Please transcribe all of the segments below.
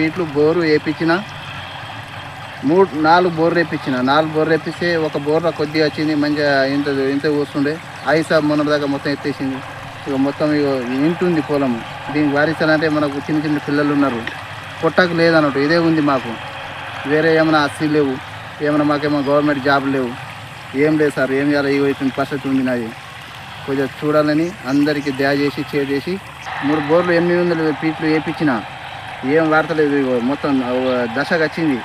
ఫీట్లు బోరు వేయించిన, 4 బోర్లు వేయించిన. 4 బోర్లు వేపిస్తే ఒక బోర్లో కొద్దిగా వచ్చింది, మంచిగా ఇంత ఇంత కూస్తుండే. ఐసా మొన్నటిదాకా మొత్తం ఎత్తేసింది. ఇక మొత్తం ఇక ఇంటుంది పొలం. దీనికి వారించాలంటే మనకు చిన్న చిన్న పిల్లలు ఉన్నారు, పొట్టకు లేదన్నట్టు. ఇదే ఉంది మాకు, వేరే ఏమైనా ఆస్తి లేవు, ఏమైనా మాకేమో గవర్నమెంట్ జాబ్ లేవు, ఏం లేదు సార్. ఏం చేయాలి, ఇగో ఇటువంటి పరిస్థితి ఉంది నాది. కొంచెం చూడాలని అందరికీ దయచేసి చేసి 3 బోర్లు 800 ఫీట్లు వేయించిన, ఏం వాడతలేదు. ఇగో మొత్తం దశకు వచ్చింది.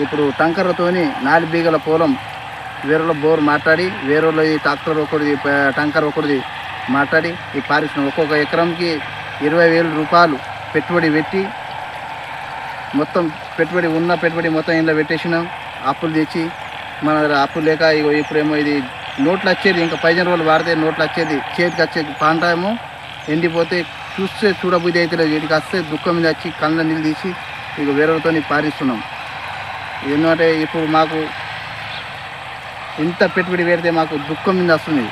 ఇప్పుడు టంకర్లతోని 4 బీగల పొలం వేరేలో బోర్ మాట్లాడి, వేరేలో ఈ ట్రాక్టర్ ఒకటిది టంకర్ ఒకటిది మాట్లాడి ఈ పారిశ్రమ ఒక్కొక్క ఎకరంకి 20,000 రూపాయలు పెట్టుబడి పెట్టి, మొత్తం పెట్టుబడి మొత్తం ఇంట్లో పెట్టేసినాం. అప్పులు తెచ్చి మన దగ్గర అప్పులు లేక ఇగో ఇప్పుడేమో ఇది నోట్లు వచ్చేది, ఇంకా 15 రోజులు వాడితే నోట్లు వచ్చేది, చేతికి వచ్చేది. పంట ఏమో ఎండిపోతే చూడబుద్ధి అయితే లేదు. వీటికి వస్తే దుఃఖం మీద వచ్చి కళ్ళ నీళ్ళు తీసి ఇక వేరేతో పారిస్తున్నాం. ఎందుకంటే ఇప్పుడు మాకు ఇంత పెట్టుబడి పెడితే మాకు దుఃఖం మీద వస్తుంది.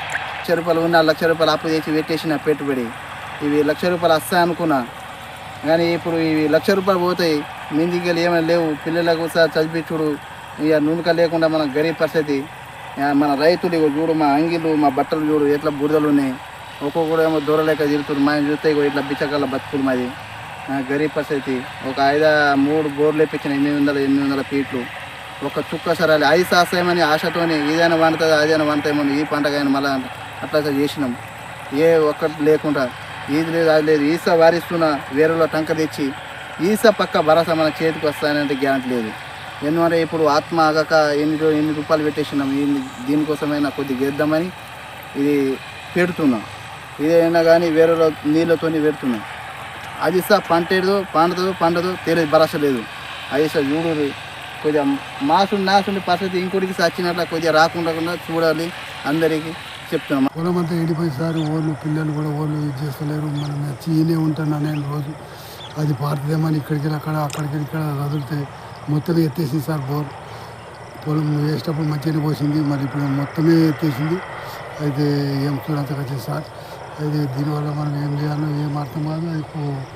₹1,00,000 ఉన్న ₹1,00,000 అప్పు చేసి పెట్టేసిన పెట్టుబడి, ఇవి ₹1,00,000 వస్తాయి అనుకున్నా. కానీ ఇప్పుడు ఇవి ₹1,00,000 పోతాయి, మిందికెళ్ళి ఏమైనా లేవు. పిల్లలకు చదివించుడు ఇక నూనెక లేకుండా మన గరీబ్ పరిస్థితి. మన రైతులు ఇక చూడు, మా అంగిలు మా బట్టలు చూడు ఎట్లా బురదలు ఉన్నాయి. ఒక్కొక్కడు ఏమో దూరలేక తిరుగుతున్నారు. మా చూస్తే ఇగో ఇట్లా బిచ్చకల్ల బతుకులు మాది, గరీబ్ పరిస్థితి. ఒక 3 బోర్లు వేపించిన 800 ఫీట్లు, ఒక చుక్క సరాలి ఐదు ఆశయమని ఆశతోని ఏదైనా వండుతుంది అదైనా వండుతామో ఈ పంటగైనా మళ్ళీ అట్లా చేసినాం. ఏ ఒక్కటి లేకుండా ఇది లేదు అది లేదు. ఈసా వారిస్తున్నా వేరేలో టంక తెచ్చి ఈసా పక్క భరోసా మన చేతికి వస్తానంటే గ్యారంటీ లేదు. ఎందుకంటే ఇప్పుడు ఆత్మ ఆగక ఎన్ని రూపాయలు పెట్టేసినాం. దీనికోసమైనా కొద్దిగా గేద్దామని ఇది పెడుతున్నాం. ఇదైనా కానీ వేరేలో నీళ్ళతోని పెడుతున్నాం. అది పంటేదో పండదో తెలియదు, భరోసా లేదు. అది చూడు కొద్దిగా నాసుండి పరిస్థితి ఇంకోటికి సచ్చినట్ల కొద్దిగా రాకుండా చూడాలి అందరికీ చెప్తున్నాం. పొలం అంతా ఎండిపోయి సార్, ఓళ్ళు పిల్లలు కూడా ఓళ్ళు ఇది చేస్తలేరు. మనం చీనే ఉంటాను నేను రోజు, అది పారుతుందేమని ఇక్కడికి అక్కడికి ఇక్కడ వదిలితే మొత్తమే ఎత్తేసింది సార్. పొలం వేసేటప్పుడు మంచిగానే పోసింది, మరి ఇప్పుడు మొత్తమే ఎత్తేసింది. అయితే ఏం చూడంత వచ్చింది సార్. అయితే దీనివల్ల మనం ఏం చేయాలో ఏం అర్థం కాదు. అది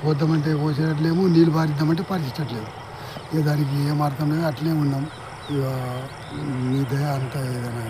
పోద్దామంటే పోసేటట్లేము, నీళ్ళు పారిద్దామంటే పారించట్లేదు. ఇక దానికి ఏం అర్థం లేదు, అట్లనే ఉన్నాం. ఇక మీ దయ అంతా ఏదైనా